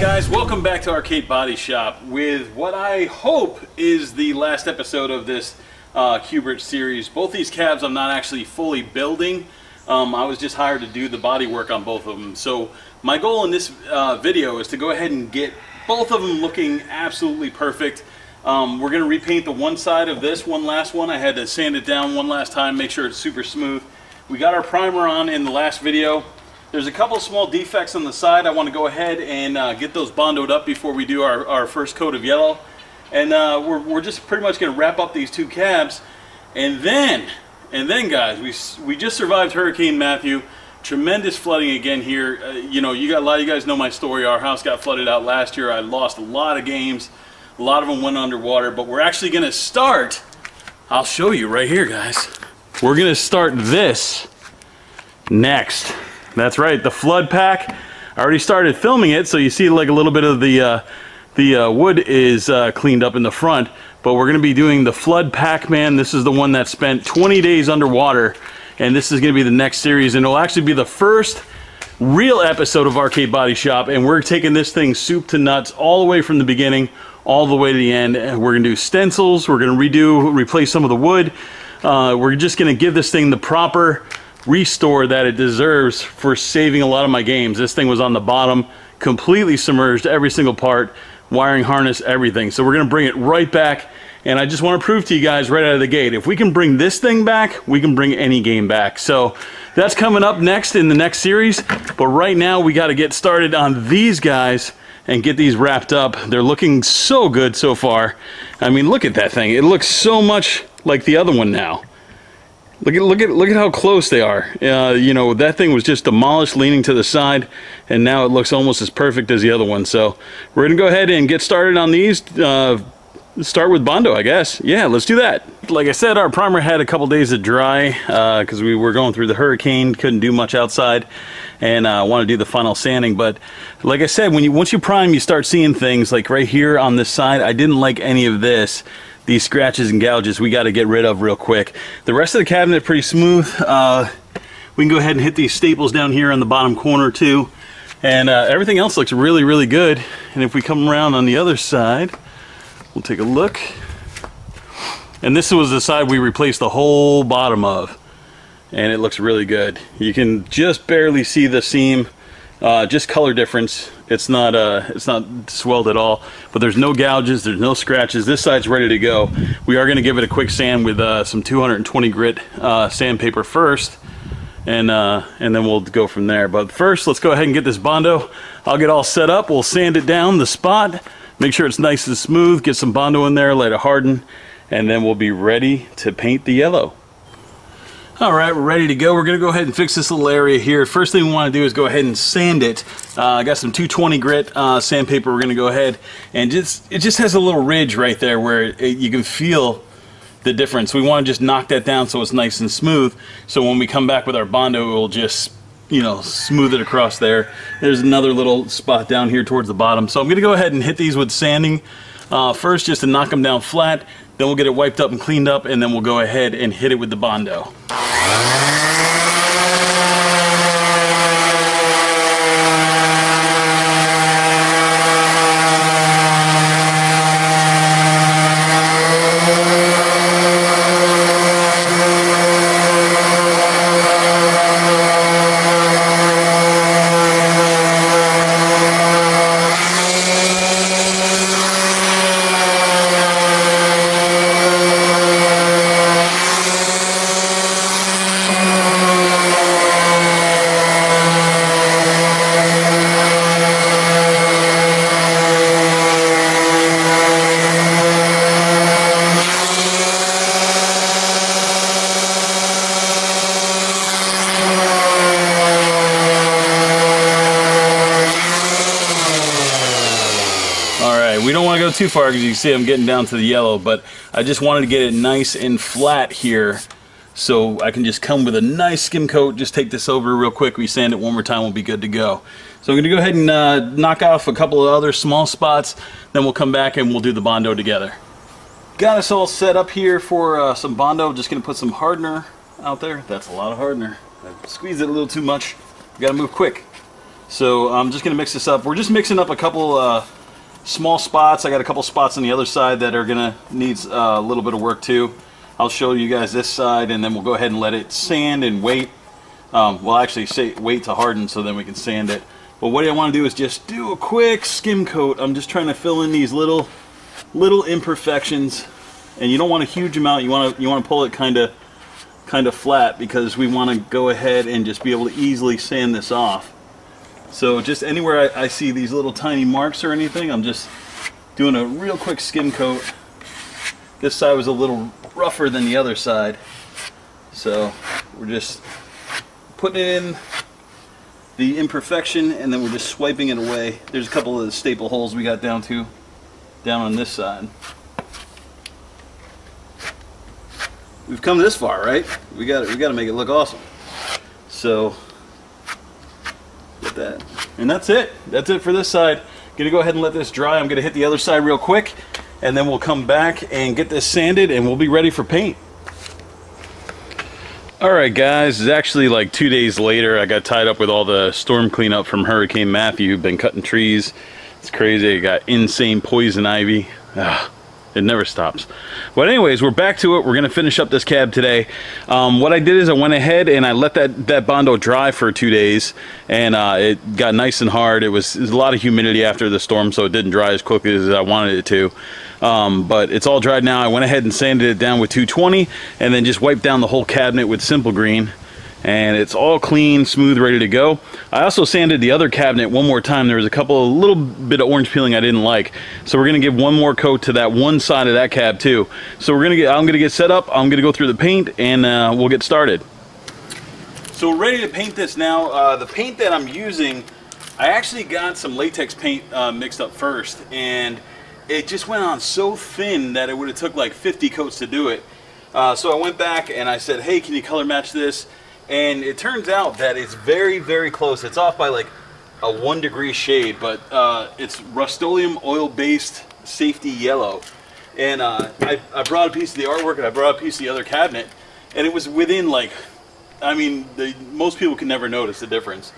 Guys, welcome back to Arcade Body Shop with what I hope is the last episode of this Q-bert series. Both these cabs I'm not actually fully building. I was just hired to do the body work on both of them. So my goal in this video is to go ahead and get both of them looking absolutely perfect. We're going to repaint the one side of this one last one. I had to sand it down one last time, make sure it's super smooth. We got our primer on in the last video. There's a couple small defects on the side. I want to go ahead and get those bondoed up before we do our first coat of yellow. And we're just pretty much going to wrap up these two cabs. And then guys, we just survived Hurricane Matthew. Tremendous flooding again here. You know, a lot of you guys know my story. Our house got flooded out last year. I lost a lot of games. A lot of them went underwater. But we're actually going to start, I'll show you right here, guys. We're going to start this next. That's right, the flood pack. I already started filming it, so you see like a little bit of the wood is cleaned up in the front. But we're going to be doing the flood pack, man. This is the one that spent 20 days underwater, and this is going to be the next series, and it'll actually be the first real episode of Arcade Body Shop. And we're taking this thing soup to nuts, all the way from the beginning, all the way to the end. And we're going to do stencils. We're going to replace some of the wood. We're just going to give this thing the proper restore that it deserves for saving a lot of my games. This thing was on the bottom, completely submerged, every single part, wiring harness, everything. So we're going to bring it right back, and I just want to prove to you guys right out of the gate, if we can bring this thing back, we can bring any game back. So that's coming up next in the next series, but right now we got to get started on these guys and get these wrapped up. They're looking so good so far. I mean, look at that thing. It looks so much like the other one now. Look at how close they are. You know, that thing was just demolished, leaning to the side, and now it looks almost as perfect as the other one. So we're gonna go ahead and get started on these. Start with Bondo, I guess. Yeah, let's do that. Like I said, our primer had a couple days to dry because we were going through the hurricane, couldn't do much outside, and I want to do the final sanding. But like I said, once you prime, you start seeing things like right here on this side. I didn't like any of this. These scratches and gouges we got to get rid of real quick. The rest of the cabinet pretty smooth. We can go ahead and hit these staples down here on the bottom corner too. And everything else looks really, really good. And if we come around on the other side, we'll take a look. And this was the side we replaced the whole bottom of. And it looks really good. You can just barely see the seam. Just color difference. It's not swelled at all, but there's no gouges, there's no scratches. This side's ready to go. We are going to give it a quick sand with some 220 grit sandpaper first, and then we'll go from there. But first, let's go ahead and get this Bondo. I'll get all set up. We'll sand it down the spot, make sure it's nice and smooth, get some Bondo in there, let it harden, and then we'll be ready to paint the yellow. Alright, we're ready to go. We're going to go ahead and fix this little area here. First thing we want to do is go ahead and sand it. I got some 220 grit sandpaper. We're going to go ahead and it just has a little ridge right there where you can feel the difference. We want to just knock that down so it's nice and smooth. So when we come back with our Bondo, it will just, you know, smooth it across there. There's another little spot down here towards the bottom. So I'm going to go ahead and hit these with sanding first just to knock them down flat. Then we'll get it wiped up and cleaned up, and then we'll go ahead and hit it with the Bondo. We don't want to go too far because you can see I'm getting down to the yellow, but I just wanted to get it nice and flat here so I can just come with a nice skim coat, just take this over real quick, we sand it one more time, we'll be good to go. So I'm going to go ahead and knock off a couple of other small spots, then we'll come back and we'll do the Bondo together. Got us all set up here for some Bondo. Just going to put some hardener out there. That's a lot of hardener. I squeezed it a little too much. Got to move quick. So I'm just gonna mix this up. We're just mixing up a couple small spots. I got a couple spots on the other side that are gonna need a little bit of work too. I'll show you guys this side, and then we'll go ahead and let it sand and wait. We'll actually wait to harden so then we can sand it. But what I want to do is just do a quick skim coat. I'm just trying to fill in these little imperfections, and you don't want a huge amount. You want to pull it kind of flat, because we want to go ahead and just be able to easily sand this off. So just anywhere I see these little tiny marks or anything, I'm just doing a real quick skim coat. This side was a little rougher than the other side, so we're just putting in the imperfection, and then we're just swiping it away. There's a couple of the staple holes we got down on this side. We've come this far, right? We got to make it look awesome. So get that, and that's it. That's it for this side. Gonna go ahead and let this dry. I'm gonna hit the other side real quick, and then we'll come back and get this sanded, and we'll be ready for paint. Alright guys, it's actually like 2 days later. I got tied up with all the storm cleanup from Hurricane Matthew. Been cutting trees. It's crazy. I got insane poison ivy. It never stops. But anyways, we're back to it. We're gonna finish up this cab today. What I did is I went ahead and I let that Bondo dry for 2 days, and it got nice and hard. It was a lot of humidity after the storm, so it didn't dry as quickly as I wanted it to. But it's all dried now. I went ahead and sanded it down with 220, and then just wiped down the whole cabinet with Simple Green, and it's all clean, smooth, ready to go. I also sanded the other cabinet one more time. There was a little bit of orange peeling I didn't like, so we're gonna give one more coat to that one side of that cab too. So I'm gonna get set up. I'm gonna go through the paint, and we'll get started. So we're ready to paint this now. The paint that I'm using, I actually got some latex paint mixed up first, and it just went on so thin that it would have took like 50 coats to do it. So I went back and I said, hey, can you color match this? And it turns out that it's very, very close. It's off by like a 1 degree shade, but it's Rust-Oleum oil-based safety yellow. And I brought a piece of the artwork, and I brought a piece of the other cabinet, and it was within like, I mean, most people can never notice the difference.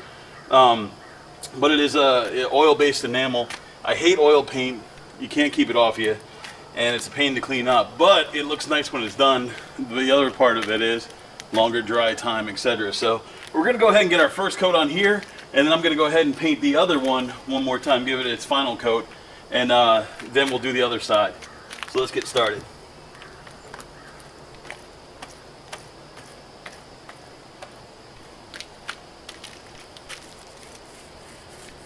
But it is a oil-based enamel. I hate oil paint. You can't keep it off you, and it's a pain to clean up, but it looks nice when it's done. The other part of it is longer dry time, etc. So we're gonna go ahead and get our first coat on here, and then I'm gonna go ahead and paint the other one more time, give it its final coat, and then we'll do the other side. So let's get started.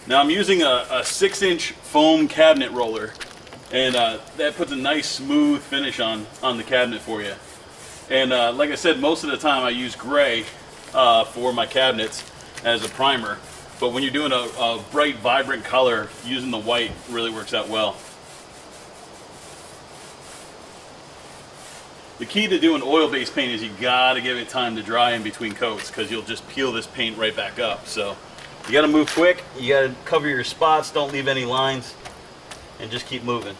Now I'm using a 6-inch foam cabinet roller, and that puts a nice smooth finish on the cabinet for you. And like I said, most of the time I use gray for my cabinets as a primer, but when you're doing a bright, vibrant color, using the white really works out well. The key to doing oil-based paint is you gotta give it time to dry in between coats, because you'll just peel this paint right back up. So you gotta move quick, you gotta cover your spots, don't leave any lines, and just keep moving.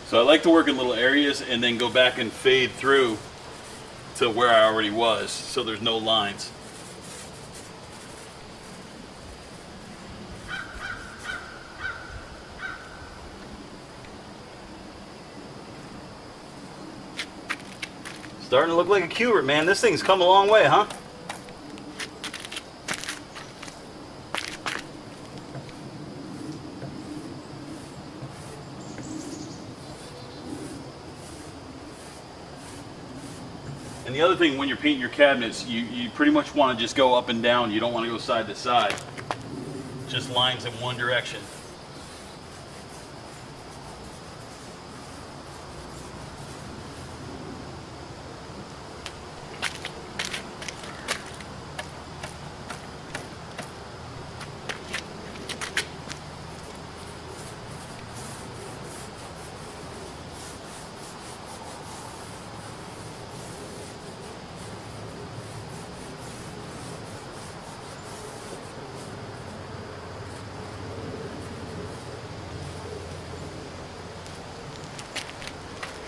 So I like to work in little areas and then go back and fade through to where I already was, so there's no lines. Starting to look like a Q-bert, man. This thing's come a long way, huh? And the other thing, when you're painting your cabinets, you pretty much want to just go up and down. You don't want to go side to side. just lines in one direction.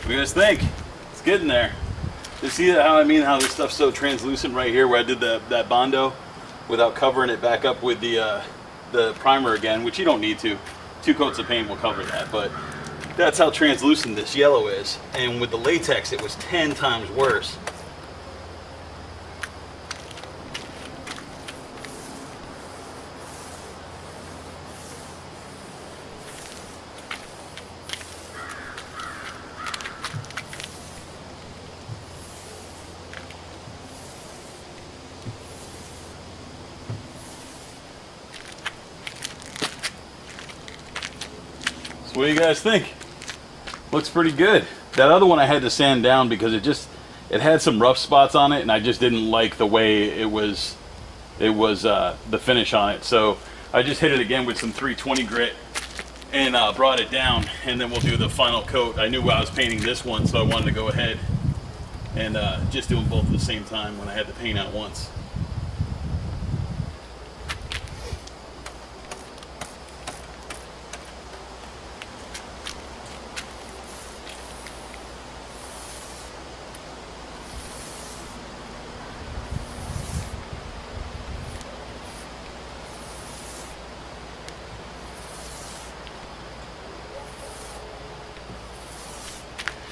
What do you guys think? It's good in there. You see how I mean how this stuff's so translucent right here where I did that Bondo without covering it back up with the primer again, which you don't need to. 2 coats of paint will cover that, but that's how translucent this yellow is. And with the latex it was 10 times worse. So what do you guys think? Looks pretty good. That other one I had to sand down because it had some rough spots on it, and I just didn't like the way it was the finish on it. So I just hit it again with some 320 grit and brought it down, and then we'll do the final coat. I knew I was painting this one, so I wanted to go ahead and just do them both at the same time when I had the paint out once.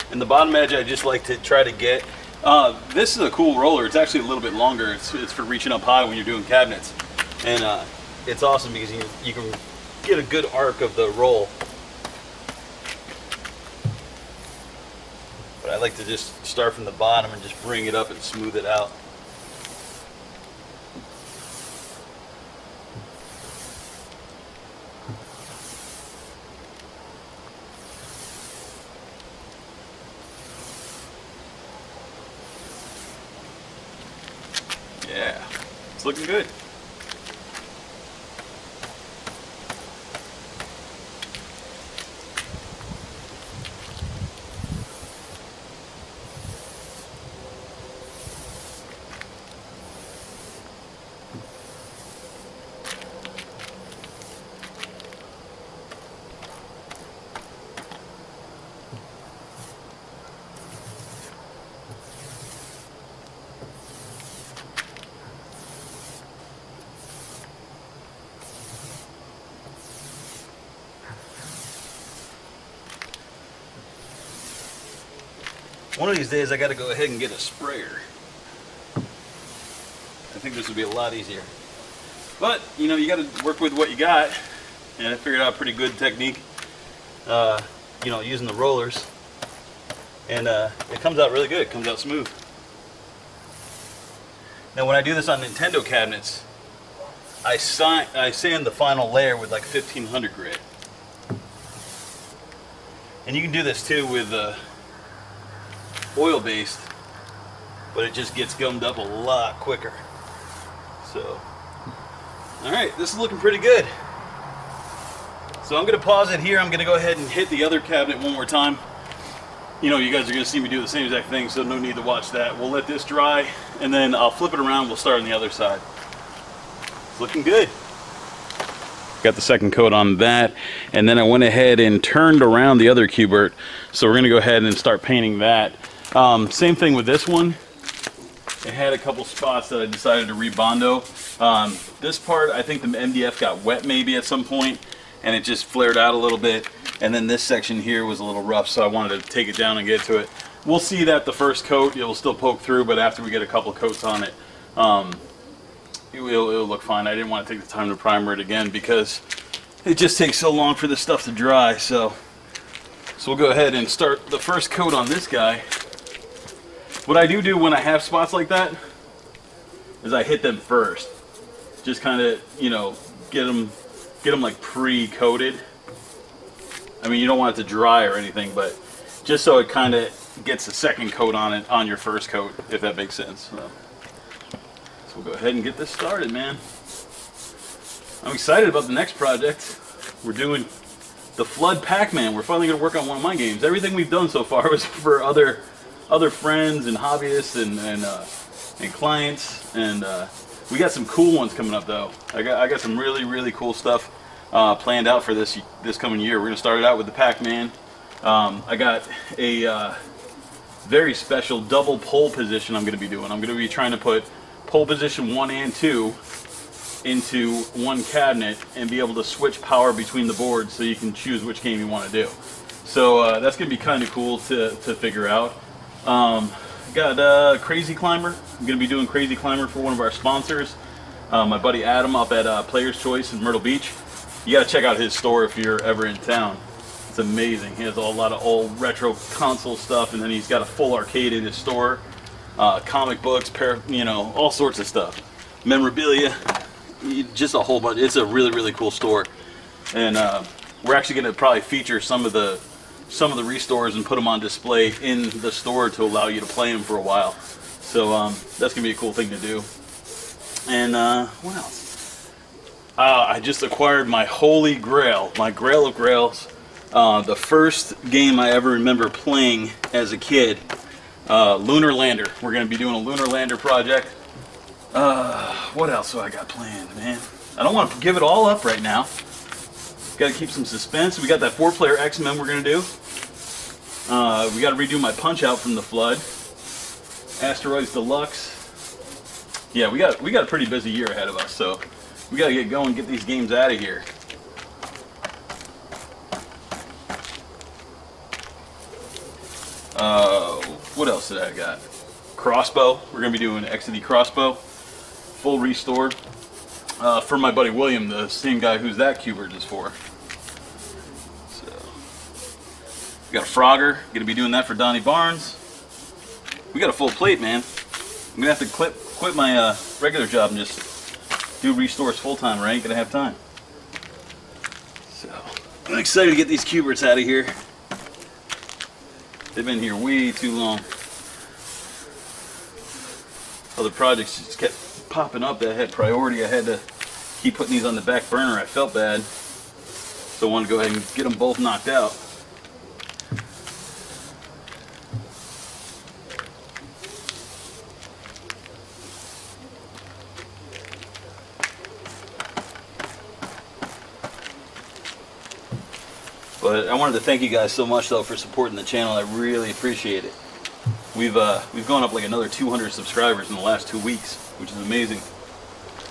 And the bottom edge I just like to try to get. This is a cool roller. It's actually a little bit longer. It's for reaching up high when you're doing cabinets. And it's awesome because you can get a good arc of the roll. But I like to just start from the bottom and just bring it up and smooth it out. Yeah, it's looking good. One of these days I got to go ahead and get a sprayer. I think this would be a lot easier. But, you know, you got to work with what you got. And I figured out a pretty good technique, you know, using the rollers. And it comes out really good. It comes out smooth. Now when I do this on Nintendo cabinets, I sand the final layer with like 1500 grit. And you can do this too with oil based, but it just gets gummed up a lot quicker. So, alright, this is looking pretty good. So I'm going to pause it here. I'm going to go ahead and hit the other cabinet one more time. You know, you guys are going to see me do the same exact thing, so no need to watch that. We'll let this dry, and then I'll flip it around. We'll start on the other side. It's looking good. Got the second coat on that, and then I went ahead and turned around the other Q-bert. So we're going to go ahead and start painting that. Same thing with this one. It had a couple spots that I decided to re-bondo. This part, I think the MDF got wet maybe at some point, and it just flared out a little bit. And then this section here was a little rough, so I wanted to take it down and get to it. We'll see that the first coat, it will still poke through, but after we get a couple coats on it, it'll look fine. I didn't want to take the time to primer it again because it just takes so long for this stuff to dry. So we'll go ahead and start the first coat on this guy. What I do when I have spots like that is I hit them first. Just kind of, you know, get them get them like pre-coated. I mean, you don't want it to dry or anything, but just so it kind of gets a second coat on it on your first coat, if that makes sense. So we'll go ahead and get this started, man. I'm excited about the next project. We're doing the Flood Pac-Man. We're finally going to work on one of my games. Everything we've done so far was for other friends and hobbyists and clients, and we got some cool ones coming up though. I got some really cool stuff planned out for this coming year. We're going to start it out with the Pac-Man. I got a very special double pole position I'm going to be doing. I'm going to be trying to put pole position 1 and 2 into one cabinet and be able to switch power between the boards so you can choose which game you want to do. So that's going to be kind of cool to figure out. Got Crazy Climber. I'm going to be doing Crazy Climber for one of our sponsors, my buddy Adam up at Player's Choice in Myrtle Beach. You got to check out his store if you're ever in town. It's amazing. He has a lot of old retro console stuff, and then he's got a full arcade in his store, comic books, all sorts of stuff, memorabilia, just a whole bunch. It's a really cool store, and we're actually going to probably feature some of the restores and put them on display in the store to allow you to play them for a while. So that's going to be a cool thing to do. And what else? I just acquired my holy grail, my grail of grails. The first game I ever remember playing as a kid, Lunar Lander. We're going to be doing a Lunar Lander project. What else do I got planned, man? I don't want to give it all up right now. Got to keep some suspense. We got that 4-player X-Men we're going to do. We got to redo my Punch-Out from the Flood. Asteroids Deluxe. Yeah, we got a pretty busy year ahead of us, so we got to get going, get these games out of here. What else did I got? Crossbow. We're going to be doing XD Crossbow. Full restored. For my buddy William, the same guy who's that Q-bert is for. So, we got a Frogger. Going to be doing that for Donnie Barnes. We got a full plate, man. I'm going to have to quit my regular job and just do restores full time, or I ain't going to have time. So, I'm excited to get these Q-berts out of here. They've been here way too long. Other projects just kept popping up that had priority. I had to keep putting these on the back burner. I felt bad, so I wanted to go ahead and get them both knocked out. But I wanted to thank you guys so much though for supporting the channel. I really appreciate it. We've gone up like another 200 subscribers in the last 2 weeks, which is amazing.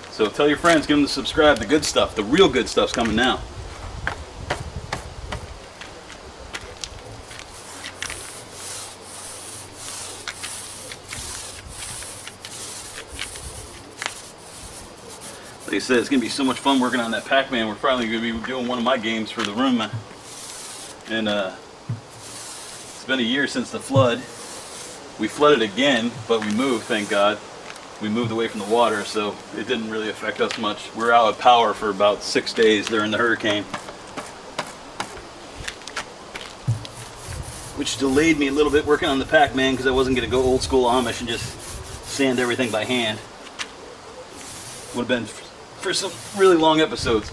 So tell your friends, get them to subscribe. The good stuff, the real good stuff's coming now. Like I said, it's going to be so much fun working on that Pac-Man. We're finally going to be doing one of my games for the room. And it's been a year since the flood. We flooded again, but we moved, thank God. We moved away from the water, so it didn't really affect us much. We were out of power for about 6 days during the hurricane, which delayed me a little bit working on the Pac-Man because I wasn't going to go old school Amish and just sand everything by hand. Would have been for some really long episodes.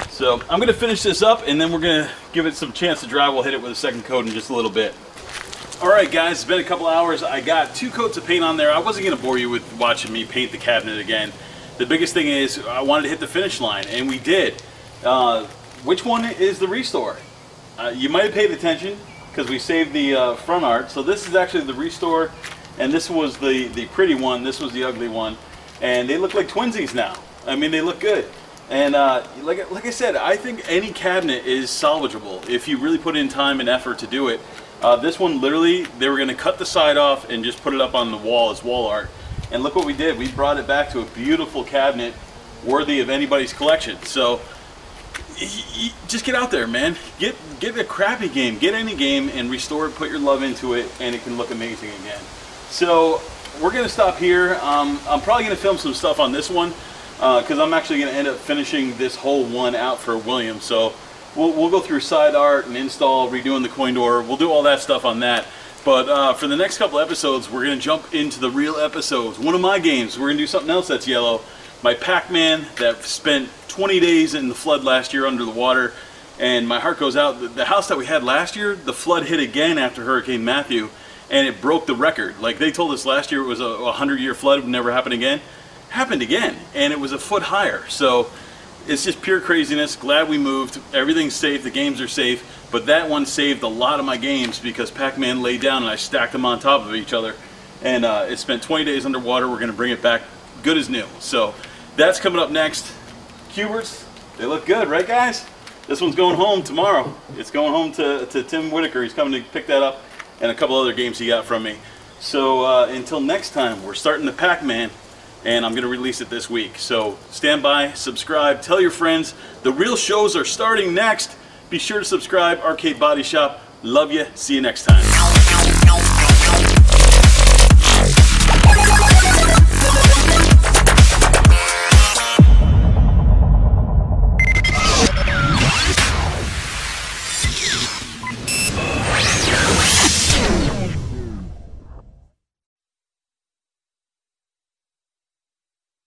So I'm going to finish this up, and then we're going to give it some chance to dry. We'll hit it with a second coat in just a little bit. Alright guys, it's been a couple hours. I got 2 coats of paint on there. I wasn't going to bore you with watching me paint the cabinet again. The biggest thing is I wanted to hit the finish line, and we did. Which one is the restore? You might have paid attention because we saved the front art. So this is actually the restore, and this was the pretty one. This was the ugly one. And they look like twinsies now. I mean, they look good. And like I said, I think any cabinet is salvageable if you really put in time and effort to do it. This one, literally, they were going to cut the side off and just put it up on the wall as wall art. And look what we did. We brought it back to a beautiful cabinet worthy of anybody's collection. So just get out there, man. Get a crappy game. Get any game and restore it. Put your love into it, and it can look amazing again. So we're going to stop here. I'm probably going to film some stuff on this one. because I'm actually going to end up finishing this whole one out for William. So we'll go through side art and install, redoing the coin door. We'll do all that stuff on that. But for the next couple episodes, we're going to jump into the real episodes. One of my games, we're going to do something else that's yellow. My Pac-Man that spent 20 days in the flood last year under the water. And my heart goes out. The house that we had last year, the flood hit again after Hurricane Matthew. And it broke the record. Like they told us last year it was a 100-year flood, it would never happen again. Happened again. And it was a foot higher. So it's just pure craziness. Glad we moved. Everything's safe. The games are safe. But that one saved a lot of my games because Pac-Man laid down and I stacked them on top of each other. And it spent 20 days underwater. We're going to bring it back good as new. So that's coming up next. Q-berts, they look good, right guys? This one's going home tomorrow. It's going home to Tim Whitaker. He's coming to pick that up and a couple other games he got from me. So until next time, we're starting the Pac-Man. And I'm going to release it this week. So stand by, subscribe, tell your friends. The real shows are starting next. Be sure to subscribe. Arcade Body Shop. Love you. See you next time.